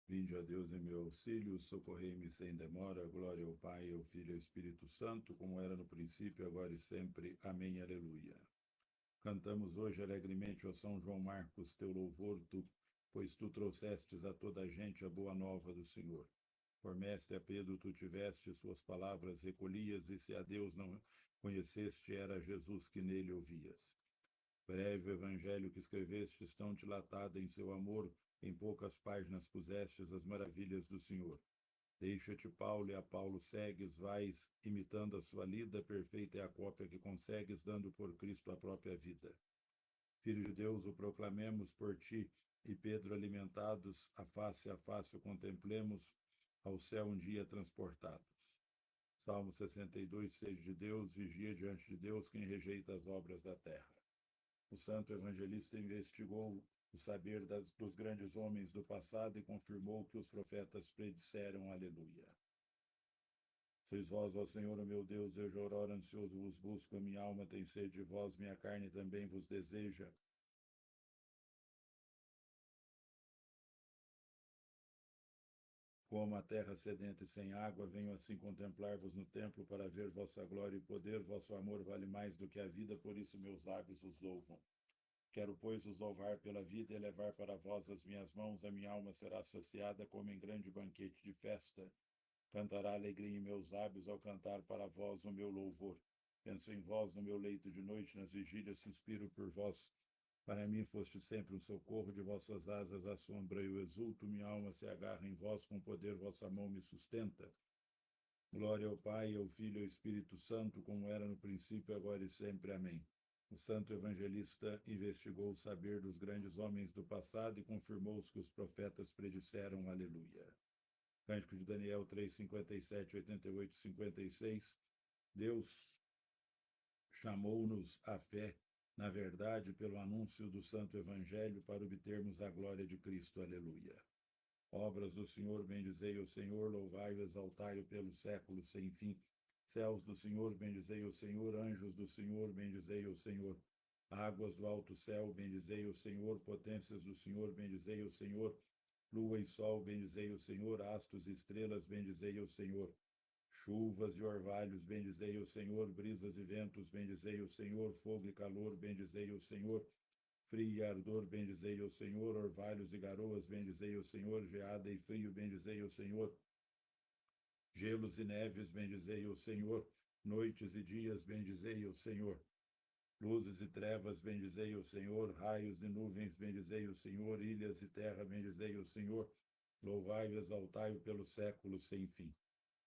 Vinde a Deus em meu auxílio, socorrei-me sem demora, glória ao Pai, ao Filho e ao Espírito Santo, como era no princípio, agora e sempre. Amém, aleluia. Cantamos hoje alegremente, ó São João Marcos, teu louvor, pois tu trouxestes a toda a gente a boa nova do Senhor. Por mestre a Pedro tu tiveste suas palavras recolhias, e se a Deus não conheceste, era Jesus que nele ouvias. Breve o evangelho que escrevestes, tão dilatado em seu amor, em poucas páginas pusestes as maravilhas do Senhor. Deixa-te, Paulo, e a Paulo segues, vais, imitando a sua lida, perfeita é a cópia que consegues, dando por Cristo a própria vida. Filho de Deus, o proclamemos por ti, e Pedro alimentados, a face o contemplemos, ao céu um dia transportados. Salmo 62, seja de Deus, vigia diante de Deus quem rejeita as obras da terra. O santo evangelista investigou o saber dos grandes homens do passado e confirmou que os profetas predisseram. Aleluia. Sois vós, ó Senhor, meu Deus, eu de aurora ansioso vos busco, a minha alma tem sede de vós, minha carne também vos deseja. Como a terra sedenta e sem água, venho assim contemplar-vos no templo para ver vossa glória e poder. Vosso amor vale mais do que a vida, por isso meus lábios os louvam. Quero, pois, os louvar pela vida e elevar para vós as minhas mãos. A minha alma será saciada como em grande banquete de festa. Cantará alegria em meus lábios ao cantar para vós o meu louvor. Penso em vós no meu leito de noite, nas vigílias suspiro por vós. Para mim foste sempre um socorro, de vossas asas à sombra eu exulto, minha alma se agarra em vós, com poder vossa mão me sustenta. Glória ao Pai, ao Filho e ao Espírito Santo, como era no princípio, agora e sempre. Amém. O santo evangelista investigou o saber dos grandes homens do passado e confirmou os que os profetas predisseram. Aleluia. Cântico de Daniel 3, 57, 88, 56. Deus chamou-nos à fé, na verdade, pelo anúncio do Santo Evangelho, para obtermos a glória de Cristo. Aleluia. Obras do Senhor, bendizei o Senhor, louvai-o, exaltai-o pelos séculos sem fim. Céus do Senhor, bendizei o Senhor, anjos do Senhor, bendizei o Senhor. Águas do alto céu, bendizei o Senhor, potências do Senhor, bendizei o Senhor. Lua e sol, bendizei o Senhor, astros e estrelas, bendizei o Senhor. Chuvas e orvalhos, bendizei o Senhor, brisas e ventos, bendizei o Senhor, fogo e calor, bendizei o Senhor, frio e ardor, bendizei o Senhor, orvalhos e garoas, bendizei o Senhor, geada e frio, bendizei o Senhor, gelos e neves, bendizei o Senhor, noites e dias, bendizei o Senhor, luzes e trevas, bendizei o Senhor, raios e nuvens, bendizei o Senhor, ilhas e terra, bendizei o Senhor, louvai e exaltai-o pelos séculos sem fim.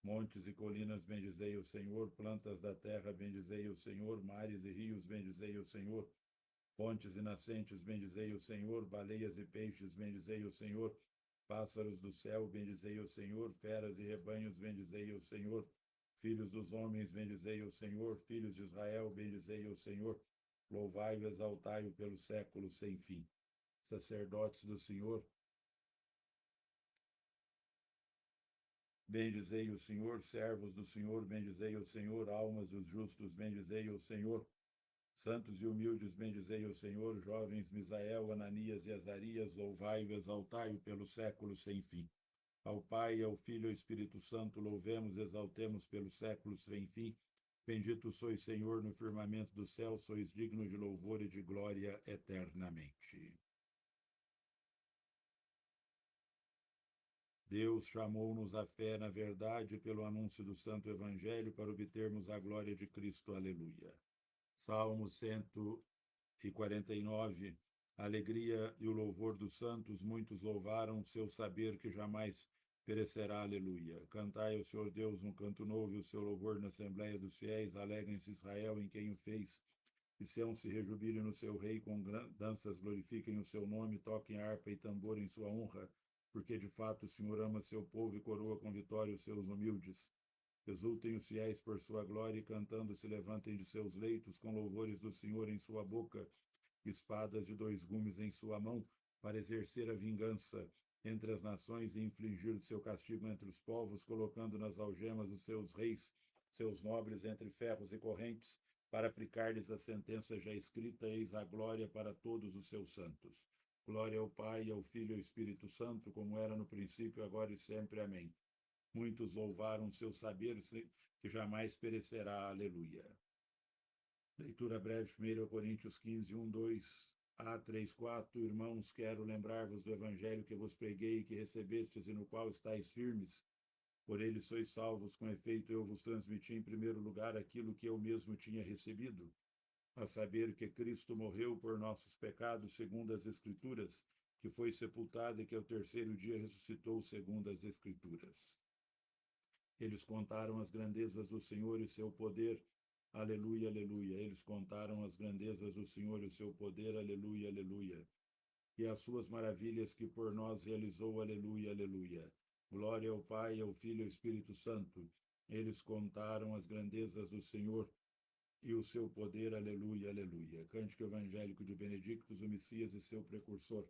Montes e colinas, bendizei o Senhor, plantas da terra, bendizei o Senhor, mares e rios, bendizei o Senhor, fontes e nascentes, bendizei o Senhor, baleias e peixes, bendizei o Senhor, pássaros do céu, bendizei o Senhor, feras e rebanhos, bendizei o Senhor, filhos dos homens, bendizei o Senhor, filhos de Israel, bendizei o Senhor, louvai-o, exaltai-o pelos séculos sem fim. Sacerdotes do Senhor, bendizei o Senhor, servos do Senhor, bendizei o Senhor, almas dos justos, bendizei o Senhor, santos e humildes, bendizei o Senhor, jovens Misael, Ananias e Azarias, louvai-o, exaltai-o pelos séculos sem fim. Ao Pai, ao Filho e ao Espírito Santo, louvemos, exaltemos pelos séculos sem fim. Bendito sois, Senhor, no firmamento do céu, sois digno de louvor e de glória eternamente. Deus chamou-nos à fé na verdade pelo anúncio do Santo Evangelho para obtermos a glória de Cristo. Aleluia. Salmo 149. A alegria e o louvor dos santos, muitos louvaram o seu saber que jamais perecerá. Aleluia. Cantai ao Senhor Deus um canto novo, e o seu louvor na Assembleia dos Fiéis. Alegrem-se Israel em quem o fez. E Sião se rejubile no seu rei, com danças glorifiquem o seu nome, toquem harpa e tambor em sua honra, porque de fato o Senhor ama seu povo e coroa com vitória os seus humildes. Exultem os fiéis por sua glória e cantando se levantem de seus leitos com louvores do Senhor em sua boca, espadas de dois gumes em sua mão, para exercer a vingança entre as nações e infligir o seu castigo entre os povos, colocando nas algemas os seus reis, seus nobres entre ferros e correntes, para aplicar-lhes a sentença já escrita, eis a glória para todos os seus santos. Glória ao Pai, ao Filho e ao Espírito Santo, como era no princípio, agora e sempre. Amém. Muitos louvaram seu saber, que jamais perecerá. Aleluia. Leitura breve, 1 Coríntios 15, 1, 2 a 3, 4. Irmãos, quero lembrar-vos do evangelho que vos preguei, que recebestes e no qual estáis firmes. Por ele sois salvos. Com efeito, eu vos transmiti em primeiro lugar aquilo que eu mesmo tinha recebido, a saber que Cristo morreu por nossos pecados, segundo as Escrituras, que foi sepultado e que ao terceiro dia ressuscitou, segundo as Escrituras. Eles contaram as grandezas do Senhor e seu poder. Aleluia, aleluia. Eles contaram as grandezas do Senhor e o seu poder. Aleluia, aleluia. E as suas maravilhas que por nós realizou. Aleluia, aleluia. Glória ao Pai, ao Filho e ao Espírito Santo. Eles contaram as grandezas do Senhor e o seu poder. Aleluia, aleluia. Cântico evangélico de Benedictus, o Messias e seu precursor.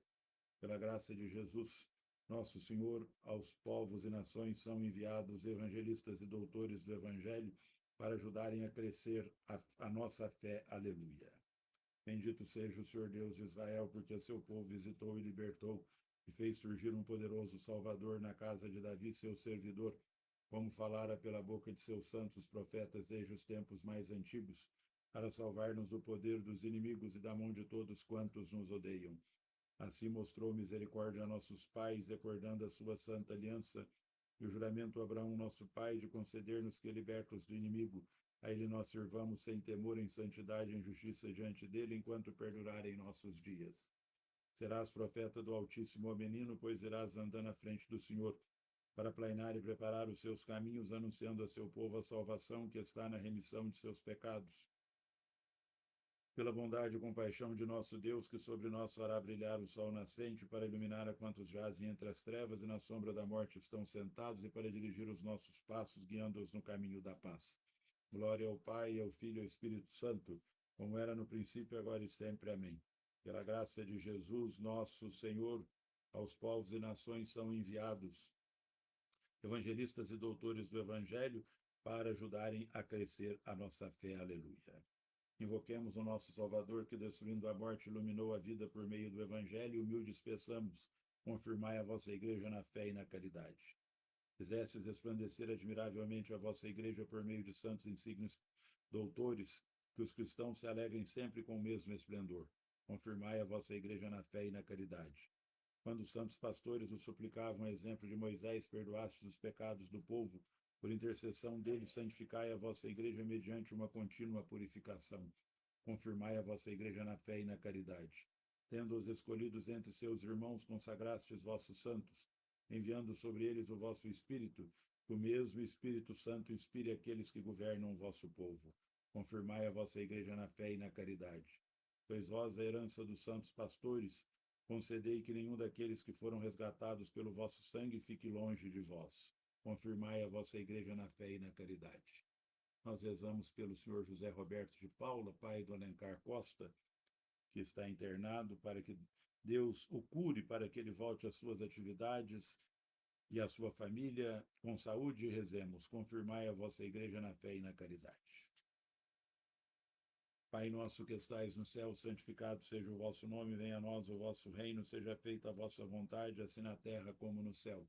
Pela graça de Jesus, nosso Senhor, aos povos e nações são enviados evangelistas e doutores do Evangelho para ajudarem a crescer a nossa fé. Aleluia. Bendito seja o Senhor Deus de Israel, porque a seu povo visitou e libertou, e fez surgir um poderoso Salvador na casa de Davi, seu servidor, como falara pela boca de seus santos profetas desde os tempos mais antigos, para salvar-nos do poder dos inimigos e da mão de todos quantos nos odeiam. Assim mostrou misericórdia a nossos pais, recordando a sua santa aliança e o juramento a Abraão, nosso pai, de conceder-nos que, libertos do inimigo, a ele nós sirvamos sem temor, em santidade e em justiça diante dele, enquanto perdurarem nossos dias. Serás profeta do Altíssimo, ó menino, pois irás andando à frente do Senhor, para planear e preparar os seus caminhos, anunciando a seu povo a salvação que está na remissão de seus pecados. Pela bondade e compaixão de nosso Deus, que sobre nós fará brilhar o sol nascente, para iluminar a quantos jazem entre as trevas e na sombra da morte estão sentados, e para dirigir os nossos passos, guiando-os no caminho da paz. Glória ao Pai, ao Filho e ao Espírito Santo, como era no princípio, agora e sempre. Amém. Pela graça de Jesus, nosso Senhor, aos povos e nações são enviados evangelistas e doutores do Evangelho para ajudarem a crescer a nossa fé. Aleluia. Invoquemos o nosso Salvador, que, destruindo a morte, iluminou a vida por meio do Evangelho, e humildes peçamos, confirmai a vossa Igreja na fé e na caridade. Fizestes resplandecer admiravelmente a vossa Igreja por meio de santos insígnios doutores, que os cristãos se alegrem sempre com o mesmo esplendor. Confirmai a vossa Igreja na fé e na caridade. Quando os santos pastores os suplicavam, a exemplo de Moisés, perdoastes os pecados do povo, por intercessão deles, santificai a vossa Igreja mediante uma contínua purificação. Confirmai a vossa Igreja na fé e na caridade. Tendo-os escolhidos entre seus irmãos, consagrastes vossos santos, enviando sobre eles o vosso Espírito, que o mesmo Espírito Santo inspire aqueles que governam o vosso povo. Confirmai a vossa Igreja na fé e na caridade. Sois vós a herança dos santos pastores, concedei que nenhum daqueles que foram resgatados pelo vosso sangue fique longe de vós. Confirmai a vossa Igreja na fé e na caridade. Nós rezamos pelo senhor José Roberto de Paula, pai do Alencar Costa, que está internado, para que Deus o cure, para que ele volte às suas atividades e à sua família com saúde. E rezemos: confirmai a vossa Igreja na fé e na caridade. Pai nosso que estais no céu, santificado seja o vosso nome, venha a nós o vosso reino, seja feita a vossa vontade, assim na terra como no céu.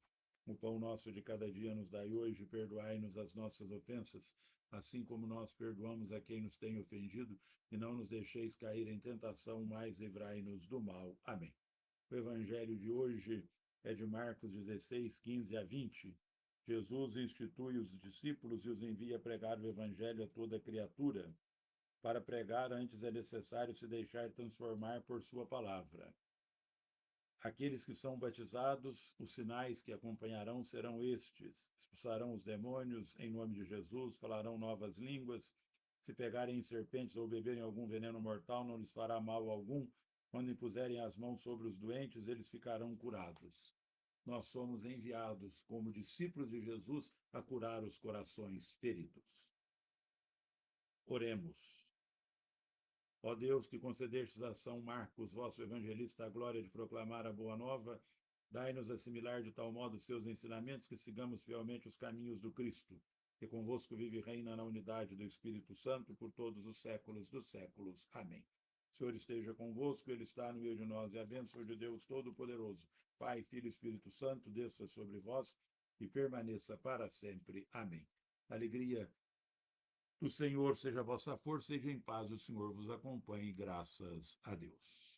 O pão nosso de cada dia nos dai hoje, perdoai-nos as nossas ofensas, assim como nós perdoamos a quem nos tem ofendido, e não nos deixeis cair em tentação, mas livrai-nos do mal. Amém. O evangelho de hoje é de Marcos 16, 15 a 20. Jesus institui os discípulos e os envia a pregar o evangelho a toda criatura. Para pregar, antes é necessário se deixar transformar por sua palavra. Aqueles que são batizados, os sinais que acompanharão serão estes: expulsarão os demônios em nome de Jesus, falarão novas línguas, se pegarem em serpentes ou beberem algum veneno mortal, não lhes fará mal algum, quando impuserem as mãos sobre os doentes, eles ficarão curados. Nós somos enviados, como discípulos de Jesus, a curar os corações feridos. Oremos. Ó Deus, que concedestes a São Marcos, vosso evangelista, a glória de proclamar a boa nova, dai-nos assimilar de tal modo seus ensinamentos que sigamos fielmente os caminhos do Cristo, que convosco vive e reina na unidade do Espírito Santo por todos os séculos dos séculos. Amém. O Senhor esteja convosco, Ele está no meio de nós, e a bênção de Deus Todo-Poderoso, Pai, Filho e Espírito Santo, desça sobre vós e permaneça para sempre. Amém. Alegria do Senhor seja a vossa força, seja em paz, o Senhor vos acompanhe, graças a Deus.